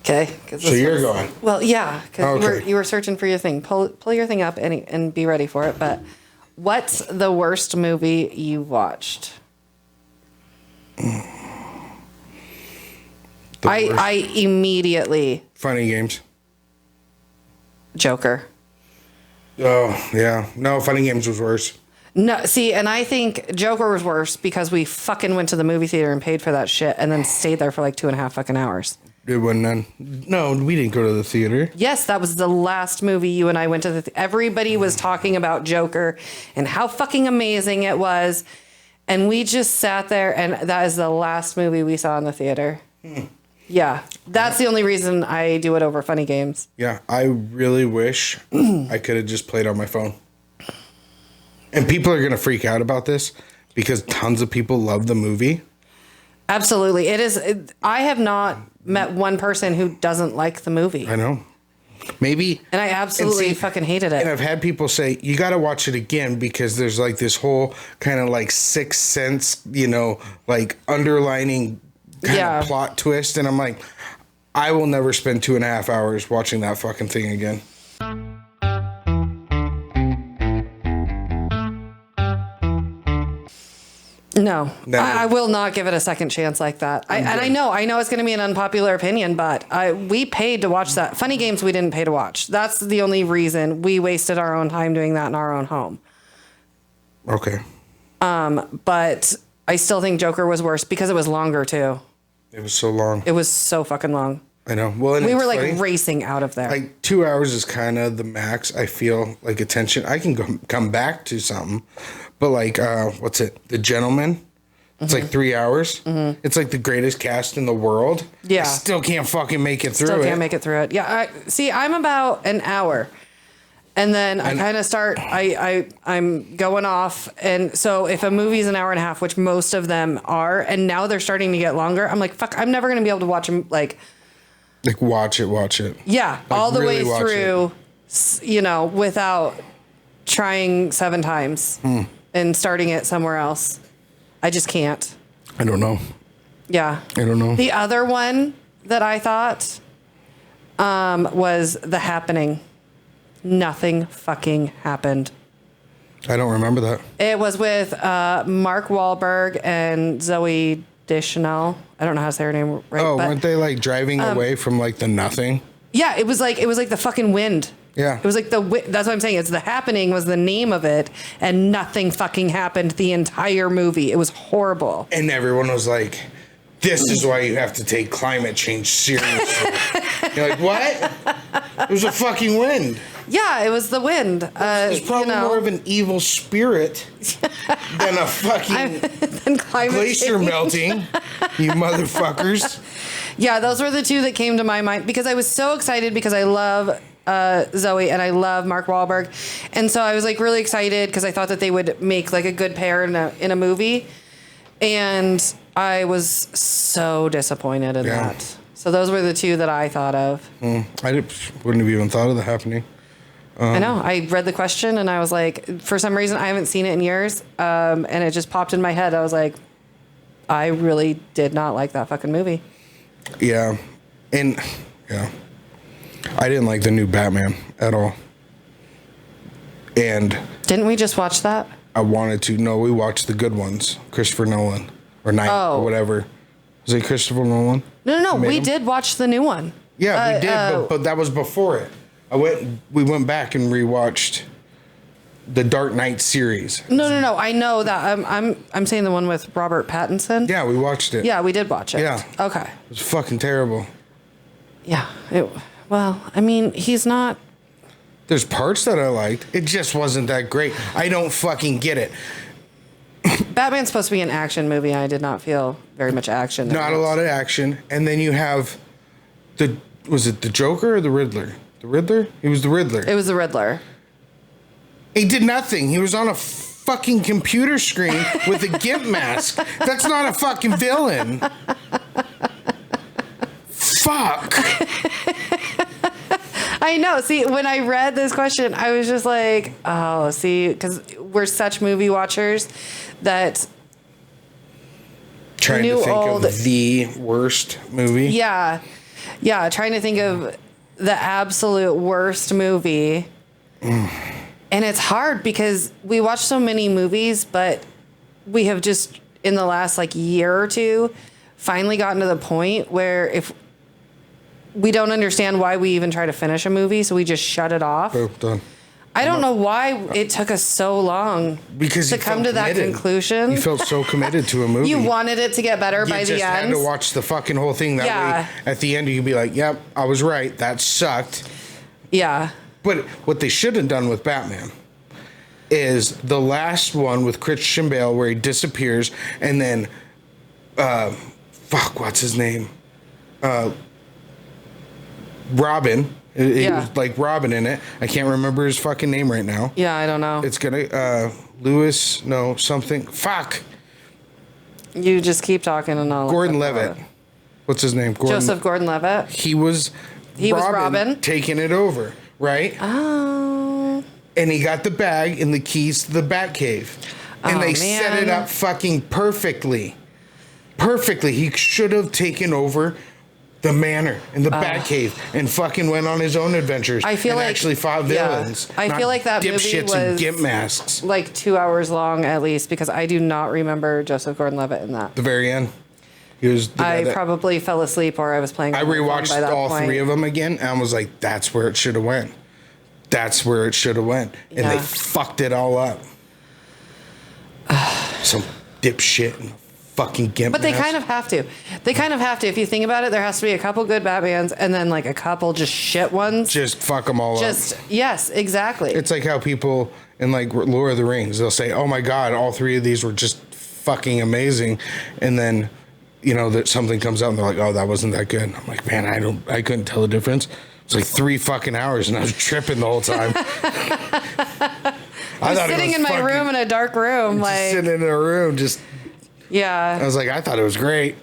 Okay. So you're going. Well, yeah, because Okay. you were searching for your thing. Pull your thing up and be ready for it. But what's the worst movie you watched? I immediately Funny Games. Joker. Oh, yeah. No, Funny Games was worse. No, see, and I think Joker was worse because we fucking went to the movie theater and paid for that shit and then stayed there for like 2.5 fucking hours. It wasn't none. No, we didn't go to the theater. Yes, that was the last movie you and I went to. Everybody was talking about Joker and how fucking amazing it was. And we just sat there, and that is the last movie we saw in the theater. Yeah, that's the only reason I do it over Funny Games. Yeah, I really wish I could have just played on my phone. And people are going to freak out about this because tons of people love the movie. Absolutely. It is. I have not met one person who doesn't like the movie. I know. Maybe. And I absolutely fucking hated it. And I've had people say, you got to watch it again because there's like this whole kind of like Sixth Sense, you know, like underlining kind of plot twist. And I'm like, I will never spend 2.5 hours watching that fucking thing again. No, I will not give it a second chance like that. I know it's going to be an unpopular opinion, but we paid to watch that. Funny Games we didn't pay to watch. That's the only reason we wasted our own time doing that in our own home. Okay. But I still think Joker was worse because it was longer too. It was so long. It was so fucking long. I know. Well, and we were like racing out of there. Like 2 hours is kind of the max. I feel like attention. I can come back to something, but like what's it? The Gentleman. It's like 3 hours. Mm-hmm. It's like the greatest cast in the world. Yeah. I still can't fucking make it through it. Still can't make it through it. Yeah. I'm about an hour. And then I kind of start, I'm going off. And so if a movie's an hour and a half, which most of them are, and now they're starting to get longer, I'm like, fuck, I'm never going to be able to watch them like watch it. Yeah. Like all the really way through, you know, without trying 7 times and starting it somewhere else. I just can't. I don't know. Yeah. I don't know. The other one that I thought was The Happening. Nothing fucking happened. I don't remember that. It was with Mark Wahlberg and Zoe Deschanel. I don't know how to say her name right. Oh, weren't they like driving away from like the nothing? Yeah, it was like the fucking wind. Yeah. It was like that's what I'm saying. It's The Happening was the name of it, and nothing fucking happened the entire movie. It was horrible. And everyone was like, this is why you have to take climate change seriously. You're like, what? It was a fucking wind. Yeah, it was the wind. It's probably more of an evil spirit than a fucking than glacier change. melting, you motherfuckers. Yeah, those were the two that came to my mind because I was so excited because I love Zoe and I love Mark Wahlberg. And so I was like really excited because I thought that they would make like a good pair in a movie. And I was so disappointed in that. So those were the two that I thought of. I wouldn't have even thought of The Happening. I know. I read the question and I was like, for some reason, I haven't seen it in years. And it just popped in my head. I was like, I really did not like that fucking movie. Yeah. And, yeah. I didn't like the new Batman at all. And... Didn't we just watch that? I wanted to. No, we watched the good ones. Christopher Nolan. Or or whatever. Was it Christopher Nolan? No. We did watch the new one. Yeah, we did, but that was before it. We went back and rewatched the Dark Knight series. No. I know that. I'm saying the one with Robert Pattinson. Yeah, we watched it. Yeah, we did watch it. Yeah. Okay. It was fucking terrible. Yeah. Well, I mean, he's not. There's parts that I liked. It just wasn't that great. I don't fucking get it. Batman's supposed to be an action movie. And I did not feel very much action. Not a lot of action. And then you have was it the Joker or the Riddler? The Riddler? He was the Riddler. It was the Riddler. He did nothing. He was on a fucking computer screen with a gimp mask. That's not a fucking villain. Fuck. I know. See, when I read this question, I was just like, oh, see, because we're such movie watchers that trying to think of the worst movie. Yeah. Yeah, trying to think of the absolute worst movie. And it's hard because we watch so many movies, but we have just, in the last like year or two, finally gotten to the point where if we don't understand why we even try to finish a movie, so we just shut it off. Oh, done. I don't know why it took us so long to come to that conclusion. You felt so committed to a movie. You wanted it to get better by the end. You just had to watch the fucking whole thing. That way, at the end, you'd be like, yep, I was right. That sucked. Yeah. But what they should have done with Batman is the last one with Christian Bale where he disappears and then, what's his name? Robin. He was like Robin in it. I can't remember his fucking name right now. Yeah, I don't know. It's gonna Lewis, no, something. Fuck. You just keep talking and I'll Gordon-Levitt. What's his name? Joseph Gordon-Levitt. He was Robin taking it over, right? Oh. And he got the bag and the keys to the Batcave. And they set it up fucking perfectly. Perfectly. He should have taken over the manor and the Batcave and fucking went on his own adventures. I feel like actually fought villains. I feel like that movie was and gimp masks. Like 2 hours long at least, because I do not remember Joseph Gordon-Levitt in that. The very end. He was I probably fell asleep or I was playing. I rewatched all three of them again and I was like, that's where it should have went. That's where it should have went. And they fucked it all up. Some dipshit and fucking gimp. But they kind of have to. They kind of have to. If you think about it, there has to be a couple good Batmans and then like a couple just shit ones. Just fuck them all up. Yes, exactly. It's like how people in like Lord of the Rings, they'll say, oh my God, all three of these were just fucking amazing. And then, you know, that something comes out and they're like, oh, that wasn't that good. I'm like, man, I couldn't tell the difference. It's like 3 fucking hours and I was tripping the whole time. I was sitting in my room in a dark room, like sitting in a room, just I was like, I thought it was great.